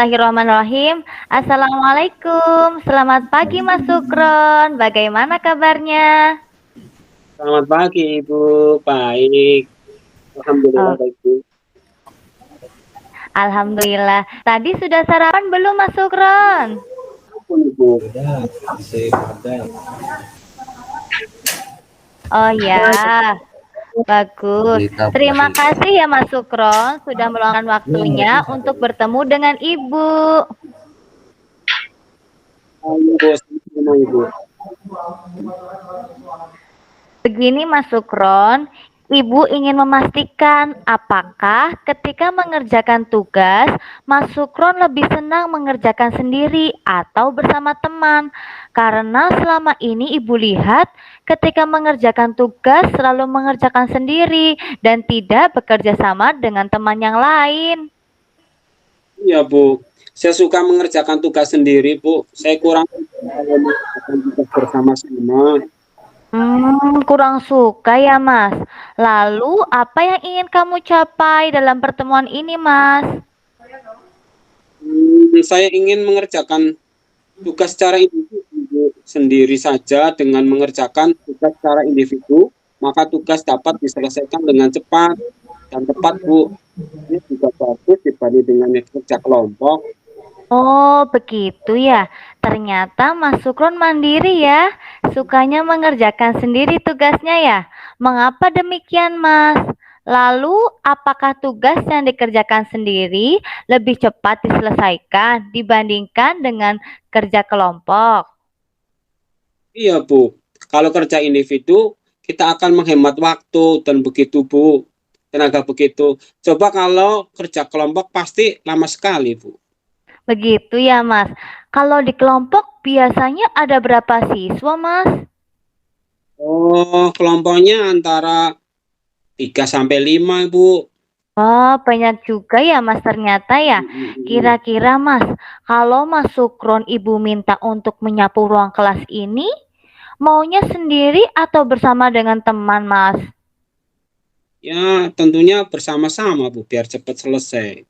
Bismillahirrahmanirrahim. Assalamualaikum. Selamat pagi Mas Sukron. Bagaimana kabarnya? Selamat pagi Ibu, baik. Alhamdulillah Oh, baik Bu. Alhamdulillah. Tadi sudah sarapan belum Mas Sukron? Ampun Ibu. Oh ya, bagus. Terima kasih ya Mas Sukron sudah meluangkan waktunya untuk bertemu dengan Ibu. Ayo Bu, sama Ibu. Begini Mas Sukron, Ibu ingin memastikan apakah ketika mengerjakan tugas, Mas Sukron lebih senang mengerjakan sendiri atau bersama teman. Karena selama ini Ibu lihat ketika mengerjakan tugas selalu mengerjakan sendiri dan tidak bekerja sama dengan teman yang lain. Iya Bu, saya suka mengerjakan tugas sendiri Bu. Saya kurang kalau mengerjakan tugas bersama-sama. Kurang suka ya Mas. Lalu apa yang ingin kamu capai dalam pertemuan ini Mas? Saya ingin mengerjakan tugas secara individu sendiri saja. Dengan mengerjakan tugas secara individu, maka tugas dapat diselesaikan dengan cepat dan tepat Bu. Ini juga bagus dibanding dengan kerja kelompok. Oh, begitu ya. Ternyata Mas Sukron mandiri ya. Sukanya mengerjakan sendiri tugasnya ya. Mengapa demikian, Mas? Lalu, apakah tugas yang dikerjakan sendiri lebih cepat diselesaikan dibandingkan dengan kerja kelompok? Iya, Bu. Kalau kerja individu, kita akan menghemat waktu dan begitu, Bu. Tenaga begitu. Coba kalau kerja kelompok pasti lama sekali, Bu. Begitu ya, Mas. Kalau di kelompok biasanya ada berapa siswa, Mas? Oh, kelompoknya antara 3 sampai 5, Bu. Oh, banyak juga ya Mas ternyata ya. Kira-kira Mas, kalau Mas Sukron Ibu minta untuk menyapu ruang kelas ini, maunya sendiri atau bersama dengan teman Mas? Ya, tentunya bersama-sama, Bu, biar cepat selesai.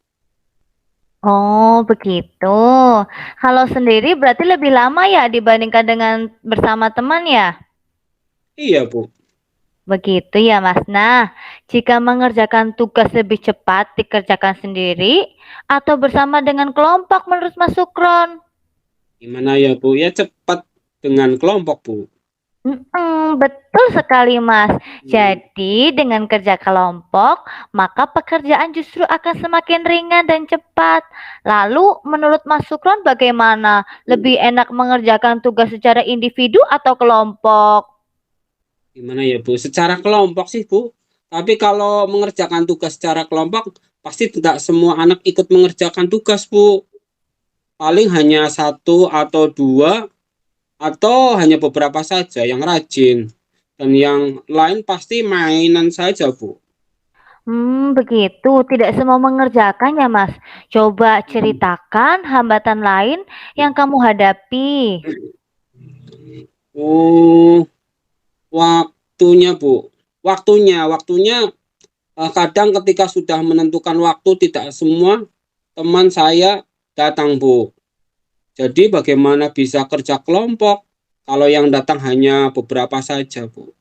Oh, begitu. Kalau sendiri berarti lebih lama ya dibandingkan dengan bersama teman ya? Iya, Bu. Begitu ya Mas. Nah, jika mengerjakan tugas lebih cepat dikerjakan sendiri atau bersama dengan kelompok menurut Mas Sukron? Gimana ya, Bu? Ya cepat dengan kelompok, Bu. Betul sekali Mas. Jadi dengan kerja kelompok, maka pekerjaan justru akan semakin ringan dan cepat. Lalu menurut Mas Sukron bagaimana? Lebih enak mengerjakan tugas secara individu atau kelompok? Gimana ya, Bu? Secara kelompok sih, Bu. Tapi kalau mengerjakan tugas secara kelompok, pasti tidak semua anak ikut mengerjakan tugas, Bu. Paling hanya satu atau dua, atau hanya beberapa saja yang rajin. Dan yang lain pasti mainan saja, Bu. Begitu. Tidak semua mengerjakan ya Mas. Coba ceritakan hambatan lain yang kamu hadapi. Oh, waktunya, Bu. Waktunya kadang ketika sudah menentukan waktu tidak semua teman saya datang, Bu. Jadi bagaimana bisa kerja kelompok kalau yang datang hanya beberapa saja, Bu?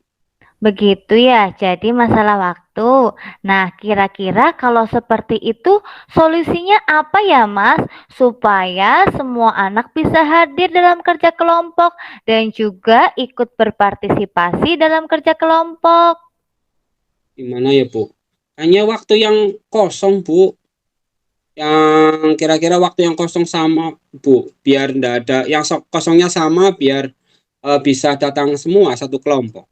Begitu ya, jadi masalah waktu. Nah, kira-kira kalau seperti itu, solusinya apa ya, Mas? Supaya semua anak bisa hadir dalam kerja kelompok dan juga ikut berpartisipasi dalam kerja kelompok. Gimana ya, Bu? Hanya waktu yang kosong, Bu. Yang kira-kira waktu yang kosong sama, Bu. Biar enggak ada yang kosongnya sama biar bisa datang semua satu kelompok.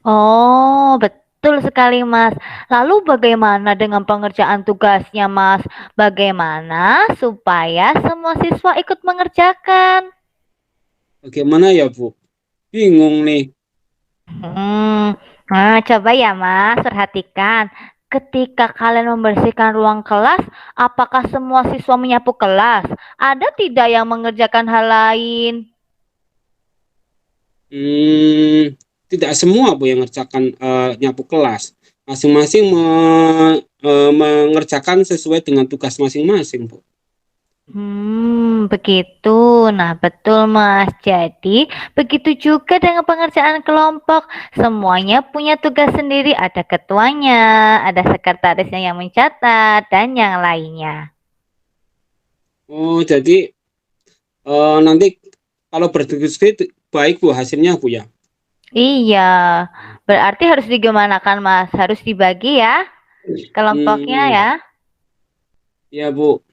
Oh, betul sekali, Mas. Lalu bagaimana dengan pengerjaan tugasnya, Mas? Bagaimana supaya semua siswa ikut mengerjakan? Bagaimana ya, Bu? Bingung nih. Coba ya Mas, perhatikan. Ketika kalian membersihkan ruang kelas, apakah semua siswa menyapu kelas? Ada tidak yang mengerjakan hal lain? Tidak semua, Bu, yang mengerjakan nyapu kelas. Masing-masing mengerjakan sesuai dengan tugas masing-masing, Bu. Begitu. Nah, betul, Mas. Jadi, begitu juga dengan pengerjaan kelompok. Semuanya punya tugas sendiri. Ada ketuanya, ada sekretarisnya yang mencatat, dan yang lainnya. Oh, jadi nanti kalau berdiskusi baik Bu hasilnya Bu ya. Iya, berarti harus digimanakan, Mas? Harus dibagi ya, kelompoknya Hmm, ya. ya Bu.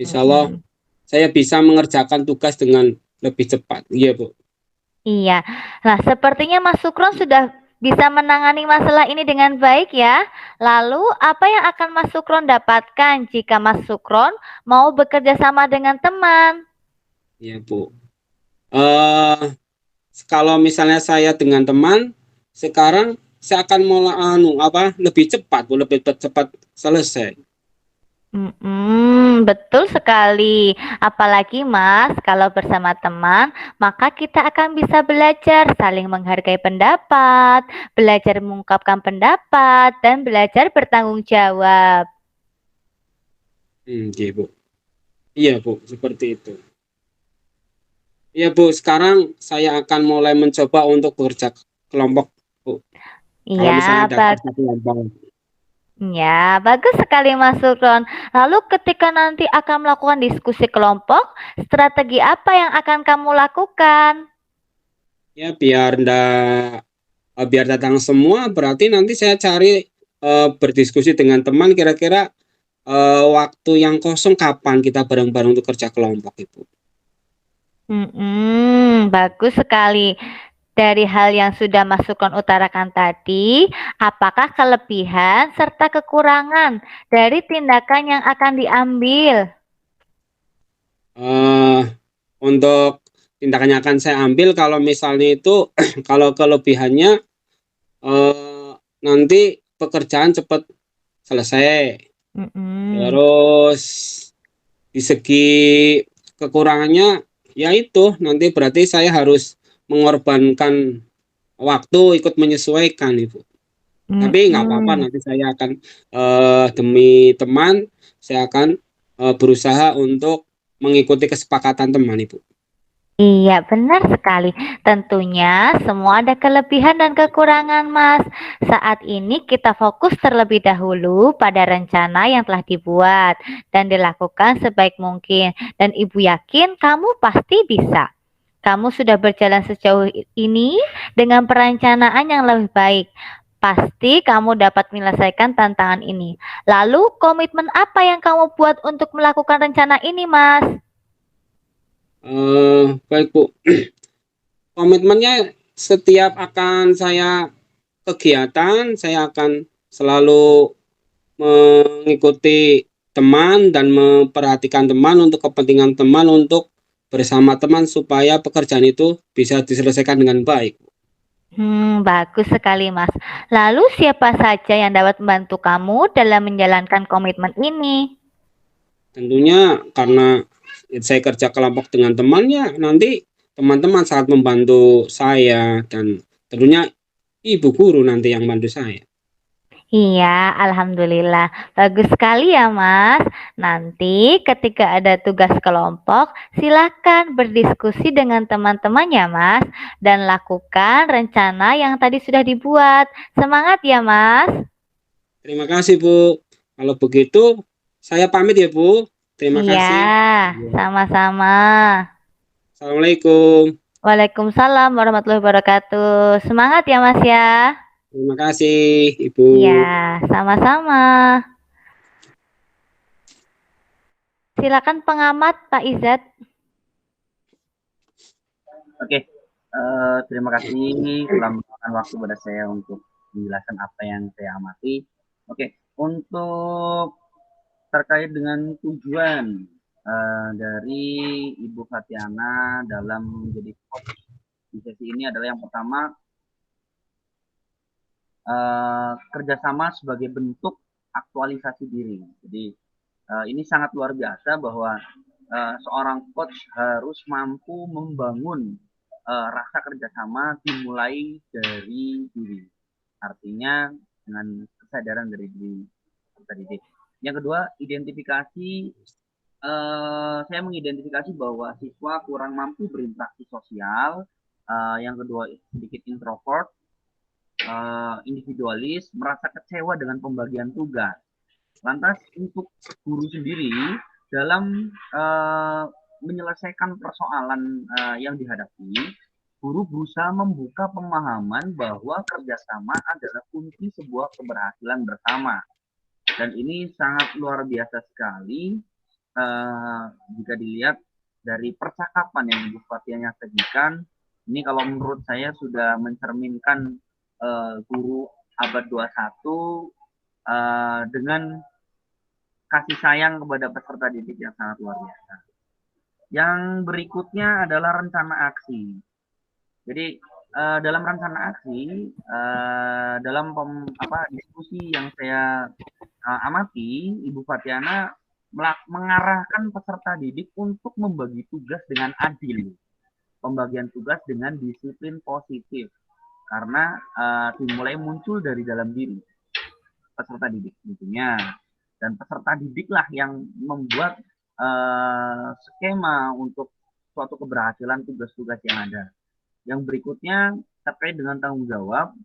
Insya Allah Mm-mm. saya bisa mengerjakan tugas dengan lebih cepat. Iya Bu. Iya. Nah, sepertinya Mas Sukron sudah bisa menangani masalah ini dengan baik ya. Lalu, apa yang akan Mas Sukron dapatkan jika Mas Sukron mau bekerja sama dengan teman? Iya Bu. eh Kalau misalnya saya dengan teman, sekarang saya akan mulai lebih cepat Bu, lebih cepat selesai. Betul sekali. Apalagi Mas, kalau bersama teman, maka kita akan bisa belajar saling menghargai pendapat, belajar mengungkapkan pendapat, dan belajar bertanggung jawab. Iya Bu. Iya Bu, seperti itu. Iya Bu, sekarang saya akan mulai mencoba untuk bekerja kelompok Bu. Kalau misalnya Iya, ada kerja kelompok. Ya, bagus sekali Mas Sukron. Lalu ketika nanti akan melakukan diskusi kelompok, strategi apa yang akan kamu lakukan? Ya biar datang semua, berarti nanti saya cari berdiskusi dengan teman kira-kira waktu yang kosong kapan kita bareng-bareng untuk kerja kelompok Ibu. Bagus sekali. Dari hal yang sudah Mas Sukron utarakan tadi, apakah kelebihan serta kekurangan dari tindakan yang akan diambil? eh untuk tindakannya akan saya ambil kalau misalnya itu kalau kelebihannya eh, nanti pekerjaan cepat selesai. Mm-mm. Terus di segi kekurangannya yaitu nanti berarti saya harus mengorbankan waktu ikut menyesuaikan Ibu. Tapi nggak apa-apa Mm-mm. nanti saya akan demi teman saya akan berusaha untuk mengikuti kesepakatan teman Ibu. Iya, benar sekali. Tentunya semua ada kelebihan dan kekurangan, Mas. Saat ini kita fokus terlebih dahulu pada rencana yang telah dibuat dan dilakukan sebaik mungkin. Dan Ibu yakin kamu pasti bisa. Kamu sudah berjalan sejauh ini dengan perencanaan yang lebih baik. Pasti kamu dapat menyelesaikan tantangan ini. Lalu, komitmen apa yang kamu buat untuk melakukan rencana ini, Mas? Baik Bu, komitmennya setiap akan saya kegiatan saya akan selalu mengikuti teman dan memperhatikan teman untuk kepentingan teman untuk bersama teman supaya pekerjaan itu bisa diselesaikan dengan baik. Bagus sekali, Mas. Lalu siapa saja yang dapat membantu kamu dalam menjalankan komitmen ini? Tentunya karena saya kerja kelompok dengan temannya, nanti teman-teman sangat membantu saya dan tentunya ibu guru nanti yang bantu saya. Iya, alhamdulillah. Bagus sekali ya, Mas. Nanti ketika ada tugas kelompok, silakan berdiskusi dengan teman-teman ya, Mas, dan lakukan rencana yang tadi sudah dibuat. Semangat ya, Mas. Terima kasih Bu. Kalau begitu saya pamit ya Bu. Terima Iya, kasih. sama-sama. Assalamualaikum. Waalaikumsalam warahmatullahi wabarakatuh. Semangat ya, Mas ya. Terima kasih Ibu. Iya, sama-sama. Silakan pengamat Pak Izzat. Oke, terima kasih telah meluangkan waktu pada saya untuk menjelaskan apa yang saya amati. Oke, untuk terkait dengan tujuan dari Ibu Fatiana dalam menjadi coach di sesi ini adalah yang pertama kerjasama sebagai bentuk aktualisasi diri. Jadi ini sangat luar biasa bahwa seorang coach harus mampu membangun rasa kerjasama dimulai dari diri. Artinya dengan kesadaran dari diri tadi. Yang kedua, identifikasi saya mengidentifikasi bahwa siswa kurang mampu berinteraksi sosial, yang kedua sedikit introvert, individualis, merasa kecewa dengan pembagian tugas. Lantas untuk guru sendiri dalam menyelesaikan persoalan yang dihadapi, guru berusaha membuka pemahaman bahwa kerjasama adalah kunci sebuah keberhasilan bersama. Dan ini sangat luar biasa sekali jika dilihat dari percakapan yang Ibu Fatianya sajikan. Ini kalau menurut saya sudah mencerminkan guru abad 21 dengan kasih sayang kepada peserta didik yang sangat luar biasa. Yang berikutnya adalah rencana aksi. Jadi dalam rencana aksi, dalam diskusi yang saya amati, Ibu Fatiana mengarahkan peserta didik untuk membagi tugas dengan adil, pembagian tugas dengan disiplin positif, karena dimulai muncul dari dalam diri peserta didik tentunya, dan peserta didiklah yang membuat skema untuk suatu keberhasilan tugas-tugas yang ada. Yang berikutnya terkait dengan tanggung jawab,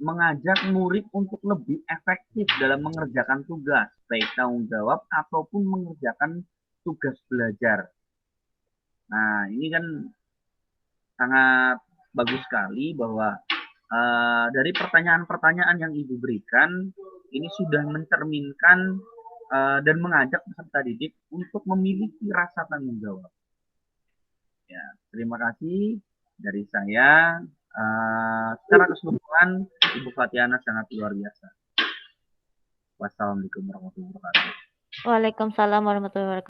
mengajak murid untuk lebih efektif dalam mengerjakan tugas, baik tanggung jawab ataupun mengerjakan tugas belajar. Nah, ini kan sangat bagus sekali bahwa dari pertanyaan-pertanyaan yang Ibu berikan, ini sudah mencerminkan dan mengajak peserta didik untuk memiliki rasa tanggung jawab. Ya, terima kasih dari saya. Secara keseluruhan, Ibu Fatiana sangat luar biasa. Wassalamualaikum warahmatullahi wabarakatuh. Waalaikumsalam warahmatullahi wabarakatuh.